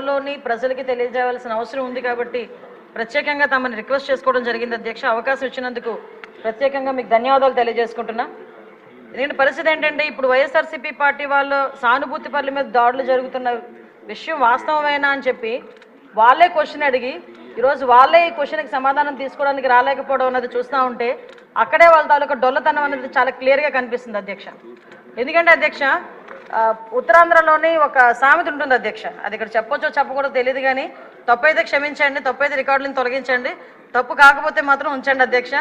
రోజుల్లోని ప్రజలకి తెలియజేయాల్సిన అవసరం ఉంది కాబట్టి ప్రత్యేకంగా తమని రిక్వెస్ట్ చేసుకోవడం జరిగింది అధ్యక్ష. అవకాశం ఇచ్చినందుకు ప్రత్యేకంగా మీకు ధన్యవాదాలు తెలియజేసుకుంటున్నా. ఎందుకంటే పరిస్థితి ఏంటంటే ఇప్పుడు వైఎస్ఆర్సీపీ పార్టీ వాళ్ళు సానుభూతి పరుల మీద దాడులు జరుగుతున్న విషయం వాస్తవమేనా అని చెప్పి వాళ్ళే క్వశ్చన్ అడిగి ఈరోజు వాళ్ళే ఈ క్వశ్చన్కి సమాధానం తీసుకోవడానికి రాలేకపోవడం అన్నది చూస్తూ ఉంటే అక్కడే వాళ్ళ తాలూకా డొల్లతనం అనేది చాలా క్లియర్గా కనిపిస్తుంది అధ్యక్ష. ఎందుకంటే అధ్యక్ష ఉత్తరాంధ్రలోని ఒక సామెత ఉంటుంది అధ్యక్ష, అది ఇక్కడ చెప్పొచ్చో చెప్పకూడదో తెలియదు కానీ తప్పైతే క్షమించండి, తప్పైతే రికార్డులను తొలగించండి, తప్పు కాకపోతే మాత్రం ఉంచండి అధ్యక్ష.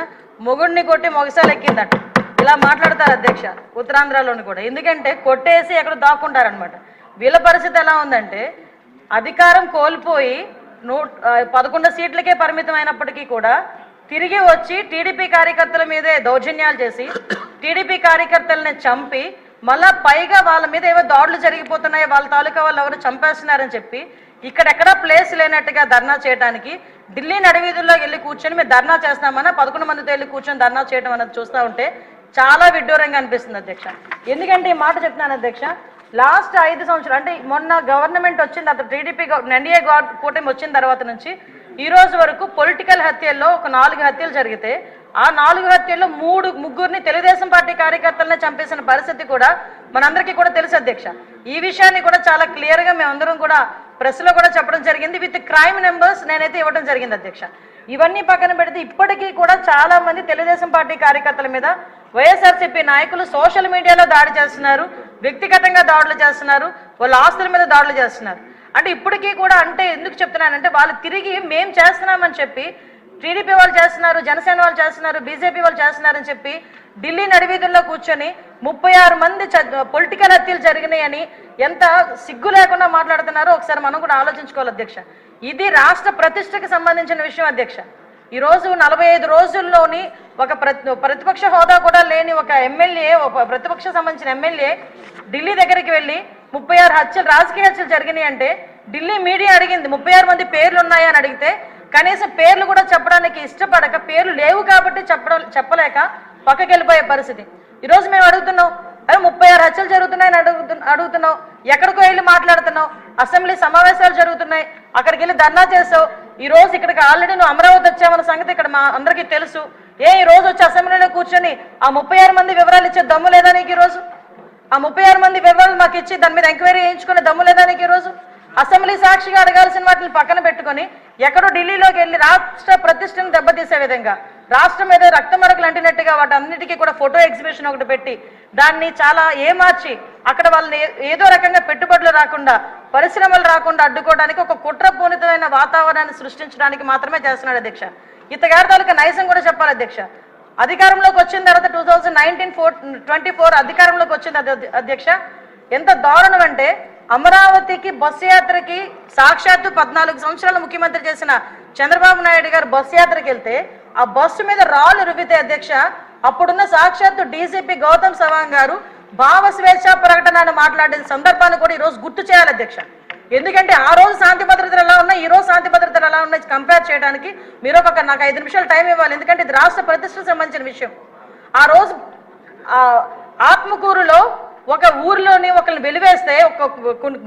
మొగుడిని కొట్టి మొగసాలు ఎక్కిందట ఇలా మాట్లాడతారు అధ్యక్ష ఉత్తరాంధ్రలోని కూడా. ఎందుకంటే కొట్టేసి ఎక్కడ దాక్కుంటారనమాట. వీళ్ళ పరిస్థితి ఎలా ఉందంటే అధికారం కోల్పోయి 11 సీట్లకే పరిమితం అయినప్పటికీ కూడా తిరిగి వచ్చి టీడీపీ కార్యకర్తల మీదే దౌర్జన్యాలు చేసి టీడీపీ కార్యకర్తలని చంపి మళ్ళా పైగా వాళ్ళ మీద ఏవో దాడులు జరిగిపోతున్నాయి, వాళ్ళ తాలూకా వాళ్ళు ఎవరు చంపేస్తున్నారని చెప్పి ఇక్కడెక్కడా ప్లేస్ లేనట్టుగా ధర్నా చేయడానికి ఢిల్లీ నడివీధుల్లో వెళ్ళి కూర్చొని మేము ధర్నా చేస్తామన్నా 11 మందితో వెళ్ళి కూర్చొని ధర్నా చేయడం అన్నది చూస్తూ ఉంటే చాలా విడ్డూరంగా అనిపిస్తుంది అధ్యక్ష. ఎందుకంటే ఈ మాట చెప్తున్నాను అధ్యక్ష, లాస్ట్ 5 సంవత్సరాలు అంటే మొన్న గవర్నమెంట్ వచ్చింది అతను టీడీపీ ఎన్డీఏ కూటమి వచ్చిన తర్వాత నుంచి ఈ రోజు వరకు పొలిటికల్ హత్యల్లో ఒక 4 హత్యలు జరిగితే ఆ 4 హత్యల్లో ముగ్గురిని తెలుగుదేశం పార్టీ కార్యకర్తలనే చంపేసిన పరిస్థితి కూడా మనందరికీ కూడా తెలుసు అధ్యక్ష. ఈ విషయాన్ని కూడా చాలా క్లియర్గా మేమందరం కూడా ప్రెస్లో కూడా చెప్పడం జరిగింది, విత్ క్రైమ్ నెంబర్స్ నేనైతే ఇవ్వడం జరిగింది అధ్యక్ష. ఇవన్నీ పక్కన పెడితే ఇప్పటికీ కూడా చాలా మంది తెలుగుదేశం పార్టీ కార్యకర్తల మీద వైఎస్ఆర్సీపీ నాయకులు సోషల్ మీడియాలో దాడి చేస్తున్నారు, వ్యక్తిగతంగా దాడులు చేస్తున్నారు, వాళ్ళ ఆస్తుల మీద దాడులు చేస్తున్నారు. అంటే ఇప్పటికీ కూడా అంటే ఎందుకు చెప్తున్నానంటే వాళ్ళు తిరిగి మేము చేస్తున్నామని చెప్పి టీడీపీ వాళ్ళు చేస్తున్నారు, జనసేన వాళ్ళు చేస్తున్నారు, బీజేపీ వాళ్ళు చేస్తున్నారని చెప్పి ఢిల్లీ నడివీధుల్లో కూర్చొని 36 మంది పొలిటికల్ హత్యలు జరిగినాయని ఎంత సిగ్గు లేకుండా మాట్లాడుతున్నారో ఒకసారి మనం కూడా ఆలోచించుకోవాలి అధ్యక్ష. ఇది రాష్ట్ర ప్రతిష్టకి సంబంధించిన విషయం అధ్యక్ష. ఈరోజు 45 రోజుల్లోని ఒక ప్రతిపక్ష హోదా కూడా లేని ఒక ఎమ్మెల్యే, ఒక ప్రతిపక్ష సంబంధించిన ఎమ్మెల్యే ఢిల్లీ దగ్గరికి వెళ్ళి 36 హత్యలు రాజకీయ హత్యలు జరిగినాయి అంటే ఢిల్లీ మీడియా అడిగింది 36 మంది పేర్లు ఉన్నాయని అడిగితే కనీసం పేర్లు కూడా చెప్పడానికి ఇష్టపడక పేర్లు లేవు కాబట్టి చెప్పలేక పక్కకి వెళ్ళిపోయే పరిస్థితి. ఈరోజు మేము అడుగుతున్నాం, అరే 36 హత్యలు జరుగుతున్నాయని అడుగుతున్నావు, ఎక్కడికో వెళ్ళి మాట్లాడుతున్నావు, అసెంబ్లీ సమావేశాలు జరుగుతున్నాయి అక్కడికి వెళ్ళి ధర్నా చేసావు, ఈ రోజు ఇక్కడికి ఆల్రెడీ నువ్వు అమరావతి వచ్చావన్న సంగతి ఇక్కడ మా అందరికీ తెలుసు. ఈ రోజు వచ్చి అసెంబ్లీలో కూర్చొని ఆ 36 మంది వివరాలు ఇచ్చే దమ్ము లేదా నీకు? ఈరోజు ఆ 36 మంది వివరాలు మాకు ఇచ్చి దాని మీద ఎంక్వైరీ చేయించుకునే దమ్ము లేదా నీకు? ఈరోజు అసెంబ్లీ సాక్షిగా అడగాల్సిన వాటిని పక్కన పెట్టుకొని ఎక్కడో ఢిల్లీలోకి వెళ్ళి రాష్ట్ర ప్రతిష్టను దెబ్బతీసే విధంగా రాష్ట్రం మీద రక్తమరకలు అంటినట్టుగా వాటి అన్నిటికీ కూడా ఫోటో ఎగ్జిబిషన్ ఒకటి పెట్టి దాన్ని చాలా ఏమార్చి అక్కడ వాళ్ళని ఏదో రకంగా పెట్టుబడులు రాకుండా పరిశ్రమలు రాకుండా అడ్డుకోవడానికి ఒక కుట్రపూరితమైన వాతావరణాన్ని సృష్టించడానికి మాత్రమే చేస్తున్నాడు అధ్యక్ష. ఇతగారి తాలూకా నైజం కూడా చెప్పాలి అధ్యక్ష. అధికారంలోకి వచ్చిన తర్వాత 2024 అధికారంలోకి వచ్చింది అధ్యక్ష. ఎంత దారుణం అంటే అమరావతికి బస్సు యాత్రకి సాక్షాత్తు 14 సంవత్సరాలు ముఖ్యమంత్రి చేసిన చంద్రబాబు నాయుడు గారు బస్సు యాత్రకి వెళ్తే ఆ బస్సు మీద రాళ్ళు రువితే అధ్యక్ష అప్పుడున్న సాక్షాత్తు డీజీపీ గౌతమ్ సవాంగ్ గారు భావ స్వేచ్ఛ ప్రకటనను మాట్లాడిన సందర్భాన్ని కూడా ఈరోజు గుర్తు చేయాలి అధ్యక్ష. ఎందుకంటే ఆ రోజు శాంతి భద్రతలు ఎలా ఉన్నాయి, ఈ రోజు శాంతి భద్రతలు ఎలా ఉన్నాయి కంపేర్ చేయడానికి మీరు నాకు 5 నిమిషాలు టైం ఇవ్వాలి. ఎందుకంటే ఇది రాష్ట్ర ప్రతిష్టకు సంబంధించిన విషయం. ఆ రోజు ఆత్మకూరులో ఒక ఊర్లోని ఒకరిని వెలివేస్తే ఒక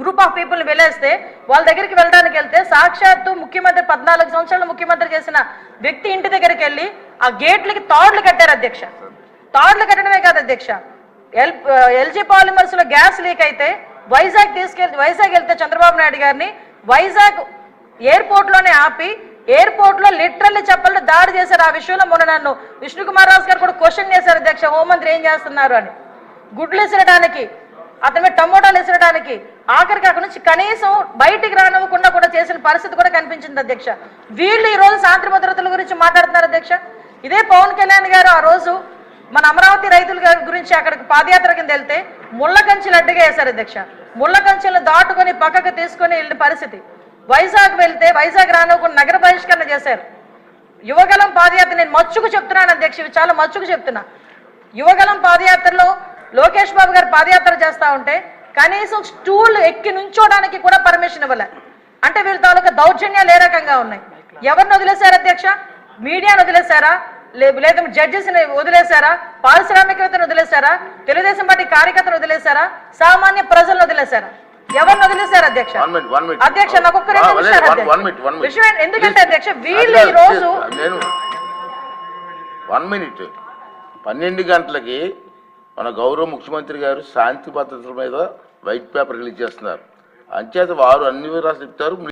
గ్రూప్ ఆఫ్ పీపుల్ని వెలేస్తే వాళ్ళ దగ్గరికి వెళ్ళడానికి వెళ్తే సాక్షాత్తు ముఖ్యమంత్రి 14 సంవత్సరాలు ముఖ్యమంత్రి చేసిన వ్యక్తి ఇంటి దగ్గరికి వెళ్ళి ఆ గేట్లకి తాడులు కట్టారు అధ్యక్ష. తాడులు కట్టడమే కాదు అధ్యక్ష, ఎల్జీ పాలిమర్స్ లో గ్యాస్ లీక్ అయితే వైజాగ్ వెళ్తే చంద్రబాబు నాయుడు గారిని వైజాగ్ ఎయిర్పోర్ట్ లోనే ఆపి ఎయిర్పోర్ట్ లో లిటరల్లీ చెప్పలు దాడి చేశారు. ఆ విషయంలో మొన్న నన్ను విష్ణుకుమార్ రాజు గారు కూడా క్వశ్చన్ చేశారు అధ్యక్ష, హోంమంత్రి ఏం చేస్తున్నారు అని. గుడ్లు విసరడానికి, అతని మీద టమోటాలు విసరడానికి, ఆఖరికి అక్కడి నుంచి కనీసం బయటికి రానివ్వకుండా కూడా చేసిన పరిస్థితి కూడా కనిపించింది అధ్యక్ష. వీళ్ళు ఈ రోజు శాంతి భద్రతల గురించి మాట్లాడుతున్నారు అధ్యక్ష. ఇదే పవన్ కళ్యాణ్ గారు ఆ రోజు మన అమరావతి రైతుల గురించి అక్కడికి పాదయాత్ర కింద వెళ్తే ముళ్ళ కంచెలు అడ్డుగా వేశారు అధ్యక్ష. ముళ్ళ కంచెలను దాటుకొని పక్కకు తీసుకొని వెళ్ళిన పరిస్థితి. వైజాగ్ వెళ్తే వైజాగ్ రానివ్వకుండా నగర బహిష్కరణ చేశారు. యువగలం పాదయాత్ర నేను మచ్చుకు చెప్తున్నాను అధ్యక్ష, ఇవి చాలా మచ్చుకు చెప్తున్నా. యువగలం పాదయాత్రలో లోకేష్ బాబు గారు పాదయాత్ర చేస్తూ ఉంటే కనీసం స్టూల్ ఎక్కి నుంచోడానికి కూడా పర్మిషన్ ఇవ్వలే. అంటే వీళ్ళ తాలూకా దౌర్జన్యాలు ఏ రకంగా ఉన్నాయి? ఎవరిని వదిలేశారు అధ్యక్ష? మీడియాను వదిలేశారా, లేదా జడ్జెస్ని వదిలేశారా, పారిశ్రామికవేత్తను వదిలేశారా, తెలుగుదేశం పార్టీ కార్యకర్తలు వదిలేశారా, సామాన్య ప్రజలను వదిలేశారా? ఎవరిని వదిలేశారు అధ్యక్ష? అధ్యక్ష నాకు ఒక్క 2 నిమిషాలు అధ్యక్ష. విషయం ఎందుకంటే అధ్యక్ష వీళ్ళు ఈ రోజు నేను 1 మినిట్ 12 గంటలకి మన గౌరవ ముఖ్యమంత్రి గారు శాంతి భద్రతల మీద వైట్ పేపర్ రిలీజ్ చేస్తున్నారు. అంచేత వారు అన్ని వివరాలు చెప్తారు.